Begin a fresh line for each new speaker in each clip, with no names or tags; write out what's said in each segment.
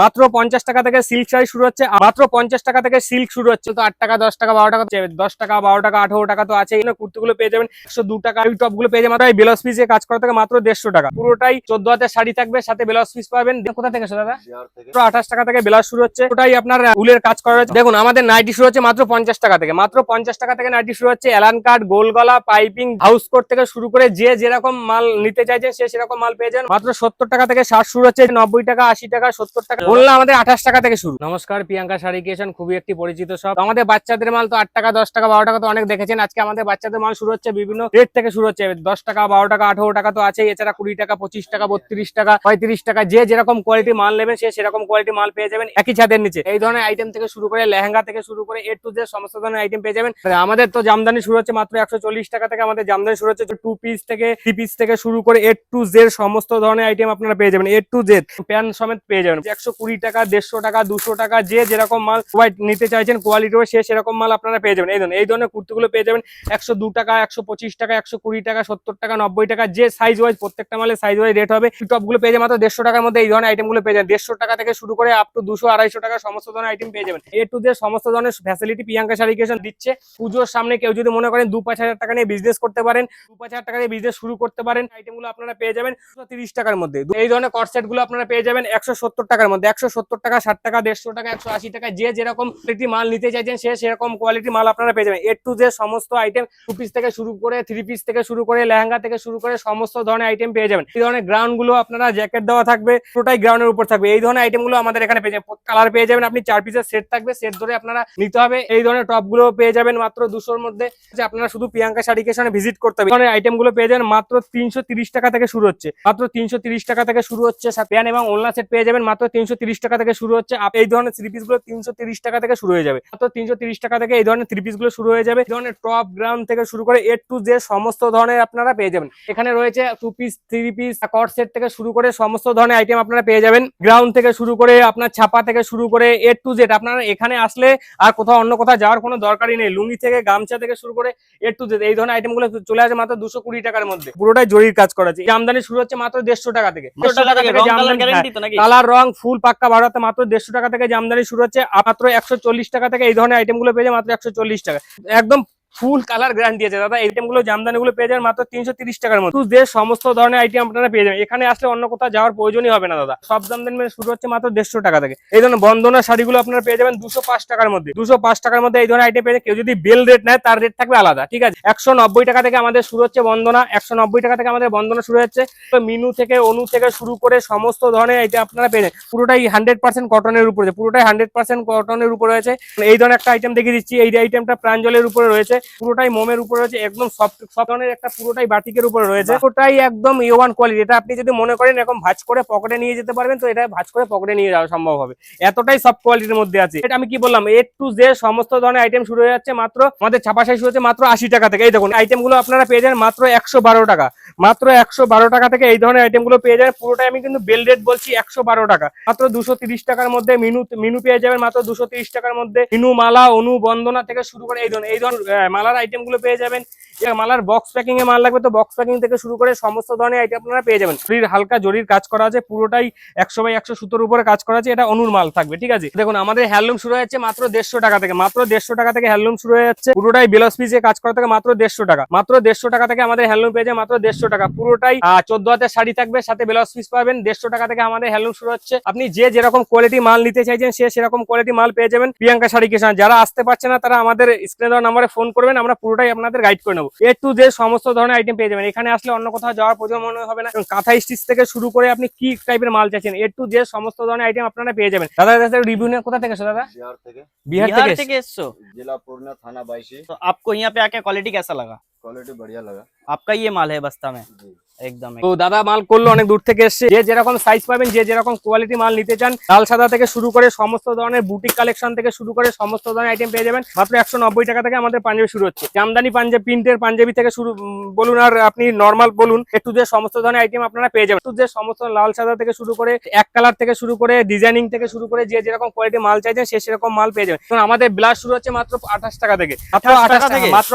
মাত্র 50 টাকা থেকে সিল্ক শাড়ি শুরু হচ্ছে, মাত্র 50 টাকা থেকে সিল্ক শুরু হচ্ছে। তো 8 টাকা 10 টাকা 12 টাকা 10 টাকা 12 টাকা 18 টাকা তো আছে। কুর্তিগুলো পেয়ে যাবেন 102 টাকা। এই টপ গুলো পেয়ে যাবেন মাত্র ব্লাউজ পিসে কাজ করা থেকে মাত্র 150 টাকা। পুরোটাই 14 হাতের শাড়ি থাকবে, সাথে ব্লাউজ পিস পাবেন। কোথা থেকে দাদা? 28 টাকা থেকে ব্লাউজ শুরু হচ্ছে। ওটাই আপনার উলের কাজ করা হচ্ছে। দেখুন আমাদের নাইটি শুরু হচ্ছে মাত্র 50 টাকা থেকে, মাত্র 50 টাকা থেকে নাইটি শুরু হচ্ছে। এলান কাট, গোল গলা, পাইপিং, হাউস কোট থেকে শুরু করে যে যেরকম মাল নিতে চাইছেন সে সেরকম মাল পেয়ে যাবেন। মাত্র 70 টাকা থেকে শার্ট শুরু হচ্ছে, 90 টাকা 80 টাকা 70 টাকা বললাম আমাদের 28 টাকা থেকে শুরু। নমস্কার, প্রিয়াঙ্কা শাড়ি ক্রিয়েশন খুবই একটি পরিচিত শপ। আমাদের বাচ্চাদের মাল তো 8 টাকা 10 টাকা 12 টাকা তো অনেক দেখেছেন। আজকে আমাদের বাচ্চাদের মাল শুরু হচ্ছে বিভিন্ন রেট থেকে শুরু হচ্ছে। 10 টাকা 12 টাকা 18 টাকা তো আছে, এছাড়া 20 টাকা 25 টাকা 32 টাকা 35 টাকা যে যেরকম কোয়ালিটি মাল নেবেন সে সেরকম কোয়ালিটি মাল পেয়ে যাবেন একই ছাদের নিচে। এই ধরনের আইটেম থেকে শুরু করে লেহেঙ্গা থেকে শুরু করে এ টু জেড সমস্ত ধরনের আইটেম পেয়ে যাবেন। আমাদের তো জামদানি শুরু হচ্ছে মাত্র 140 টাকা থেকে। আমাদের জামদানি শুরু হচ্ছে 2 পিস থেকে 3 পিস থেকে শুরু করে এ টু জেড সমস্ত ধরনের আইটেম আপনারা পেয়ে যাবেন। এ টু জেড প্যান সমেত পেয়ে যাবেন। 120 টাকা 150 টাকা 200 টাকা যে যেরকম মাল নিতে চাইছেন কোয়ালিটি সে সেরকম মাল আপনারা পেয়ে যাবেন। এই ধরনের কুর্তিগুলো পেয়ে যাবেন 102 টাকা 125 টাকা 120 টাকা 70 টাকা 90 টাকা যে সাইজ ওয়াইজ প্রত্যেকটা মালের সাইজ ওয়াইজ রেট হবে। টপ গুলো পেয়ে যাবেন মাত্র 150 টাকার মধ্যে। এই ধরনের আইটেম গুলো পেয়ে যাবেন 150 টাকা থেকে শুরু করে আপ টু 200 250 টাকা সমস্ত ধরনের আইটেম পেয়ে যাবেন। এ টু জেড সমস্ত ধরনের ফ্যাসিলিটি প্রিয়াঙ্কা শাড়ি ক্রিয়েশন দিচ্ছে। পুজোর সামনে কেউ যদি মনে করেন 2-5 হাজার টাকা নিয়ে বিজনেস করতে পারেন, 2-5 হাজার টাকা নিয়ে বিজনেস শুরু করতে পারেন, আইটেম গুলো আপনারা পেয়ে যাবেন 130 টাকার মধ্যে। এই ধরনের কট সেট গুলো আপনারা পেয়ে যাবেন 170 টাকার মধ্যে। 170 টাকা 60 টাকা 150 টাকা 180 টাকা যে যেরকম কোয়ালিটি মাল নিতে চাইছেন সে সেরকম কোয়ালিটি মাল আপনারা পেয়ে যাবেন। এ টু জেড সমস্ত আইটেম 2 পিস থেকে শুরু করে 3 পিস থেকে শুরু করে লেহেঙ্গা থেকে শুরু করে সমস্ত ধরনের আইটেম পেয়ে যাবেন। এই ধরনের গ্রাউন্ড গুলো আপনারা জ্যাকেট দেওয়া থাকবে, পুরোটাই গ্রাউন্ডের উপর থাকবে। এই ধরনের আইটেম গুলো আমাদের এখানে পেয়ে যাবেন। কালার পেয়ে যাবেন আপনি 4 পিসের সেট থাকবে, সেট ধরে আপনারা নিতে হবে। এই ধরনের টপ গুলো পেয়ে যাবেন মাত্র 200 এর মধ্যে। আপনারা শুধু প্রিয়াঙ্কা শাড়ি ক্রিয়েশনে ভিজিট করতে হবে। এই ধরনের আইটেম গুলো পেয়ে যাবেন মাত্র 330 টাকা থেকে শুরু হচ্ছে, মাত্র 330 টাকা থেকে শুরু হচ্ছে। প্যান এবং ওড়না সেট পেয়ে যাবেন মাত্র 330 টাকা থেকে শুরু হচ্ছে। এই ধরনের 3 পিস গুলো 330 টাকা থেকে শুরু হয়ে যাবে, মাত্র 330 টাকা থেকে এই ধরনের 3 পিস গুলো শুরু হয়ে যাবে। এই ধরনের টপ গ্রাউন্ড থেকে শুরু করে এ টু জেড সমস্ত ধরনের আপনারা পেয়ে যাবেন। এখানে রয়েছে 2 পিস 3 পিস কট সেট থেকে শুরু করে সমস্ত ধরনের আইটেম আপনারা পেয়ে যাবেন। গ্রাউন্ড থেকে শুরু করে আপনার ছাপা থেকে শুরু করে এ টু জেড আপনারা এখানে আসলে আর কোথাও অন্য কোথাও যাওয়ার কোনো দরকারই নেই। লুঙ্গি থেকে গামছা থেকে শুরু করে এ টু জেড এই ধরনের আইটেম গুলো চলে আসে মাত্র 220 টাকার মধ্যে। পুরোটাই জরির কাজ করা আছে। জামদানি শুরু হচ্ছে মাত্র 150 টাকা থেকে। কালার রং ফুল পাক্কা ভাড়াতে মাত্র 150 টাকা থেকে জামদানি শুরু হচ্ছে। মাত্র 140 টাকা থেকে এই ধরনের আইটেম গুলো পেয়ে যায় মাত্র 140 টাকা। একদম ফুল কালার গ্যারান্টি আছে দাদা। আইটেম গুলো জামদানি গুলো পেয়ে যাবেন মাত্র 330 টাকার মধ্যে। যে সমস্ত ধরনের আইটেম আপনারা পেয়ে যাবেন। এখানে আসলে অন্য কোথাও যাওয়ার প্রয়োজনই হবে না দাদা। সব জামদানি শুরু হচ্ছে মাত্র 150 টাকা থেকে। এই ধরনের বন্দনা শাড়িগুলো আপনারা পেয়ে যাবেন 205 টাকার মধ্যে। 205 টাকার মধ্যে এই ধরনের আইটেম পেয়ে কেউ যদি বেল রেট নেয় তার রেট থাকবে আলাদা, ঠিক আছে। 190 টাকা থেকে আমাদের শুরু হচ্ছে বন্দনা। 190 টাকা থেকে আমাদের বন্দনা শুরু হচ্ছে। মিনু থেকে অনু থেকে শুরু করে সমস্ত ধরনের আইটেম আপনারা পেয়ে যাবেন। পুরোটাই 100% কটনের উপরে, পুরোটাই 100% কটনের উপরে রয়েছে। এই ধরনের একটা আইটেম দেখিয়ে দিচ্ছি। এই আইটেমটা প্রাঞ্জলের উপরে রয়েছে, পুরোটাই মোমের উপরে রয়েছে, একদম সফট ধরনের একটা পুরোটাই বাটিকের উপরে রয়েছে। পুরোটাই একদম A1 কোয়ালিটি। এটা আপনি যদি মনে করেন এরকম ভাঁজ করে পকেটে নিয়ে যেতে পারবেন তো এটা ভাঁজ করে পকেটে নিয়ে যাওয়া সম্ভব হবে, এতটাই সফট কোয়ালিটির মধ্যে আছে। এটা আমি কি বললাম, এ টু জেড সমস্ত ধরনের আইটেম শুরু হয়ে যাচ্ছে মাত্র আমাদের ছাপা শাড়ি শুরু হচ্ছে মাত্র 80 টাকা থেকে। এই দেখুন আইটেম গুলো আপনারা পেয়ে যান মাত্র 112 টাকা, মাত্র 112 টাকা থেকে এই ধরনের আইটেম গুলো পেয়ে যাবেন। পুরোটাই আমি কিন্তু বেল রেট বলছি 112 টাকা, মাত্র 230 টাকার মধ্যে। মিনু পেয়ে যাবেন মাত্র 230 টাকার মধ্যে। মিনু মালা অনু বন্দনা থেকে শুরু করে এই ধরনের মালার আইটেম গুলো পেয়ে যাবেন। মালার বক্স প্যাকিং এ মাল লাগবে তো বক্স প্যাকিং থেকে শুরু করে সমস্ত ধরনের আইটেম আপনারা পেয়ে যাবেন। হালকা জরির কাজ করা আছে, পুরোটাই 100/100 সুতোর উপরে কাজ করা আছে। এটা অনুর মাল থাকবে, ঠিক আছে। দেখুন আমাদের হ্যান্ডলুম শুরু হচ্ছে মাত্র 150 টাকা থেকে, মাত্র 150 টাকা থেকে হ্যান্ডলুম শুরু হয়ে যাচ্ছে। পুরোটাই ব্লাউজ পিসে কাজ করা থেকে মাত্র 150 টাকা, মাত্র 150 টাকা থেকে আমাদের হ্যান্ডলুম পেয়ে যায় মাত্র 150 টাকা। পুরোটাই 14 হাতের শাড়ি থাকবে, সাথে ব্লাউজ পিস পাবেন। 150 টাকা থেকে আমাদের হ্যান্ডলুম শুরু হচ্ছে। আপনি যে যেরকম কোয়ালিটি মাল নিতে চাইছেন সে সেরকম কোয়ালিটি মাল পেয়ে যাবেন প্রিয়াঙ্কা শাড়ি ক্রিয়েশন। যারা আসতে পারছে না তারা আমাদের স্ক্রিনে দেওয়া নম্বরে ফোন করবেন, আমরা পুরোটাই আপনাদের গাইড করে নেবো। এ টু জেড সমস্ত ধরনের আইটেম পেয়ে যাবেন। এখানে আসলে অন্য কোথাও যাওয়ার প্রয়োজন মনে হবে না। কাঁথা স্টিচ থেকে শুরু করে আপনি কি টাইপের মাল চাইছেন এ টু জেড সমস্ত ধরনের আইটেম আপনারা পেয়ে যাবেন। দাদা রিভিউ নিয়ে কোথা থেকে এসো দাদা? बिहार থেকে এসছো?
जिला पूर्णिया थाना 22।
तो आपको यहाँ पे आके क्वालिटी कैसा लगा?
क्वालिटी बढ़िया लगा।
आपका ये माल है बस्ता में एकदम।
তো দাদা মাল করলো অনেক দূর থেকে এসছে। যে যেরকম সাইজ পাবেন, যে যেরকম কোয়ালিটি মাল নিতে চান, লাল সাদা থেকে শুরু করে সমস্ত ধরনের বুটিক কালেকশন থেকে শুরু করে সমস্ত ধরনের আইটেম পেয়ে যাবেন মাত্র 190 টাকা থেকে। আমাদের পাঞ্জাবি শুরু হচ্ছে, জামদানি পাঞ্জাবি প্রিন্টের পাঞ্জাবি থেকে শুরু বলুন আর আপনি নরমাল বলুন, একটু যে সমস্ত ধরনের আইটেম আপনারা পেয়ে যাবেন। একটু যে সমস্ত লাল সাদা থেকে শুরু করে এক কালার থেকে শুরু করে ডিজাইনিং থেকে শুরু করে যে যেরকম কোয়ালিটি মাল চাইছেন সে সেরকম মাল পেয়ে যাবেন। আমাদের ব্লাউজ শুরু হচ্ছে মাত্র 28 টাকা থেকে, মাত্র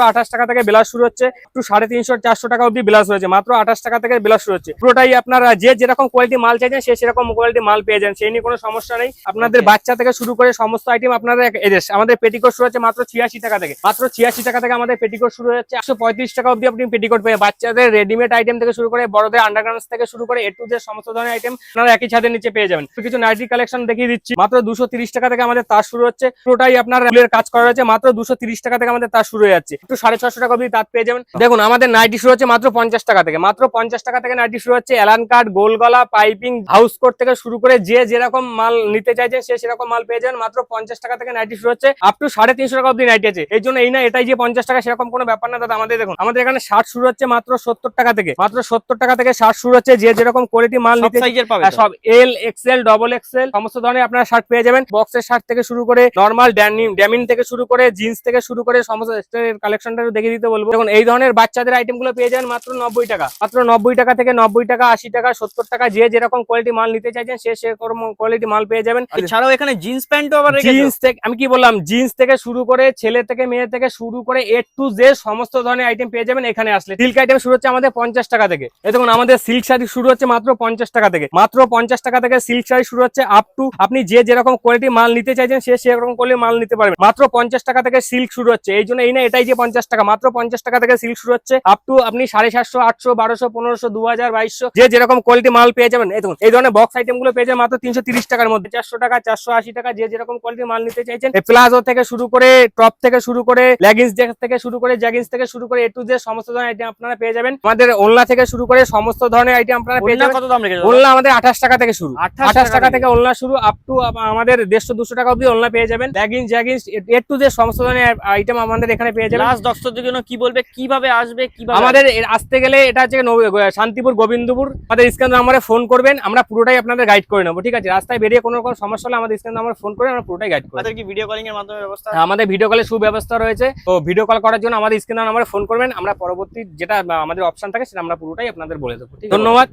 28 টাকা থেকে ব্লাউজ শুরু হচ্ছে। একটু 350 400 টাকা অব্দি ব্লাউজ রয়েছে, মাত্র 28 টাকা টাকা থেকে ব্লাউজ শুরু হচ্ছে। পুরোটাই আপনারা যে যেরকম কোয়ালিটি মাল চাইছেন সে সেরকম কোয়ালিটি মাল পেয়ে যান, সেই নিয়ে কোনো সমস্যা নেই। আপনাদের
Okay.
বাচ্চা থেকে শুরু করে সমস্ত আইটেম আপনারা এদেশ। আমাদের পেটিকোট শুরু হচ্ছে মাত্র 86 টাকা থেকে, মাত্র 86 টাকা থেকে আমাদের পেটিকোট শুরু হচ্ছে। 135 টাকা অবধি আপনি পেটিকোট পেয়ে, বাচ্চাদের রেডিমেড আইটেম থেকে শুরু করে বড়দের আন্ডারগার্মেন্টস থেকে শুরু করে এ টু জেড সমস্ত ধরনের আইটেম আপনারা একই ছাদের নিচে পেয়ে যাবেন। কিছু নাইটি কালেকশন দেখিয়ে দিচ্ছি, মাত্র 230 টাকা থেকে আমাদের তার শুরু হচ্ছে। পুরোটাই আপনার ফুলের কাজ করা হয়েছে, মাত্র 230 টাকা থেকে আমাদের তার শুরু হয়ে যাচ্ছে। একটু 650 টাকা অবধি তার পেয়ে যাবেন। দেখুন আমাদের নাইটি শুরু হচ্ছে মাত্র 50 টাকা থেকে, মাত্র 50 টাকা থেকে নাইটি শুরু হচ্ছে। এলান কাট, গোল গলা, পাইপিং, হাউস কোট থেকে শুরু করে যে যেরকম মাল নিতে চাইছেন সে সেরকম মাল পেয়ে যাবেন। মাত্র 50 টাকা থেকে নাইটি শুরু হচ্ছে, আপ টু 350 টাকা অবধি নাইটি আছে। এই জন্য এই না এটাই যে 50 টাকা সেরকম কোনো ব্যাপার না দাদা। আমাদের দেখুন আমাদের এখানে শার্ট শুরু হচ্ছে মাত্র 70 টাকা থেকে, মাত্র 70 টাকা থেকে শার্ট শুরু হচ্ছে। যে যেরকম কোয়ালিটি মাল
সব
নিতে
সাইজের পাবে তো?
সব এল, এক্সেল, ডবল এক্সেল সমস্ত ধরনের আপনারা শার্ট পেয়ে যাবেন। বক্সের শার্ট থেকে শুরু করে নরমাল ড্যামিন থেকে শুরু করে জিন্স থেকে শুরু করে সমস্ত কালেকশনটা দেখিয়ে দিতে বলবো। দেখুন এই ধরনের বাচ্চাদের আইটেম গুলো পেয়ে যাবেন মাত্র 90 টাকা, মাত্র 90 টাকা থেকে 90 টাকা, 80 টাকা, 70 টাকা। যে যেরকম কোয়ালিটি মাল নিতে চাইছেন সে সেরকম কোয়ালিটি মাল পেয়ে যাবেন।
এছাড়াও এখানে জিন্স প্যান্টও আবার রেখেছো?
জিন্স থেকে আমি কি বললাম, জিন্স থেকে শুরু করে ছেলে থেকে মেয়ে থেকে শুরু করে এ টু জেড সমস্ত ধরনের আইটেম পেয়ে যাবেন এখানে আসলে। সিল্ক আইটেম শুরু হচ্ছে আমাদের 50 টাকা থেকে। এই দেখুন আমাদের সিল্ক শাড়ি শুরু হচ্ছে মাত্র 50 টাকা থেকে, মাত্র 50 টাকা থেকে সিল্ক শাড়ি শুরু হচ্ছে। আপ টু আপনি যে যেরকম কোয়ালিটি মাল নিতে চাইছেন সে সেরকম কোয়ালিটি মাল নিতে পারবেন। মাত্র 50 টাকা থেকে সিল্ক শুরু হচ্ছে। এই জন্য এই না এটাই যে 50 টাকা, মাত্র 50 টাকা থেকে সিল্ক শুরু হচ্ছে। আপ টু আপনি 750, 800, 1200, 1500, 2000, 2200 যে যেরকম কোয়ালিটি মাল পেয়ে যাবেন। এই দেখুন এই ধরনের বক্স আইটেম গুলো পেয়ে যাবেন মাত্র 330 টাকার মধ্যে, 400 টাকা, 480 টাকা। যে যেরকম কোয়ালিটি মাল নিতে চাইছেন, প্লাজো থেকে শুরু করে টপ থেকে শুরু করে লেগিংস থেকে শুরু করে জ্যাগিংস থেকে শুরু করে এ টু জেড সমস্ত ধরনের আইটেম আপনারা পেয়ে যাবেন। আমাদের ওড়না থেকে শুরু করে সমস্ত ধরনের আইটেম আপনারা পেয়ে
ওড়না
যাবেন।
কত দাম রেখেছো?
ওড়না আমাদের 28 টাকা থেকে শুরু,
28
টাকা থেকে ওড়না শুরু। আপ টু আমাদের 150-200 টাকা অবধি ওড়না পেয়ে যাবেন। Leggings, jeggings A to Z সমস্ত ধরনের আইটেম আমাদের এখানে পেয়ে যাবেন।
লাস্ট দর্শকদের জন্য কি বলবে, কিভাবে আসবে, কিভাবে
আমাদের আসতে গেলে এটা হচ্ছে শান্তিপুর গোবিন্দপুর। আমাদের স্ক্রিন নাম্বারে ফোন করবেন, আমরা পুরোটাই আপনাদের গাইড করে নেবো। ঠিক আছে, রাস্তায় বেরিয়ে কোনো রকম সমস্যা হলে আমাদের স্ক্রিন নাম্বারে ফোন করে আমরা পুরোটাই গাইড করে
আমাদের কি ভিডিও কলিং এর মাধ্যমে ব্যবস্থা আছে?
হ্যাঁ, আমাদের ভিডিও কলের সুব্যবস্থা রয়েছে। তো ভিডিও কল করার জন্য আমাদের স্ক্রিন নাম্বারে ফোন করবেন, আমরা পরবর্তী যেটা আমাদের অপশন থাকে সেটা আমরা পুরোটাই আপনাদের বলে দেবো। ঠিক আছে? ধন্যবাদ।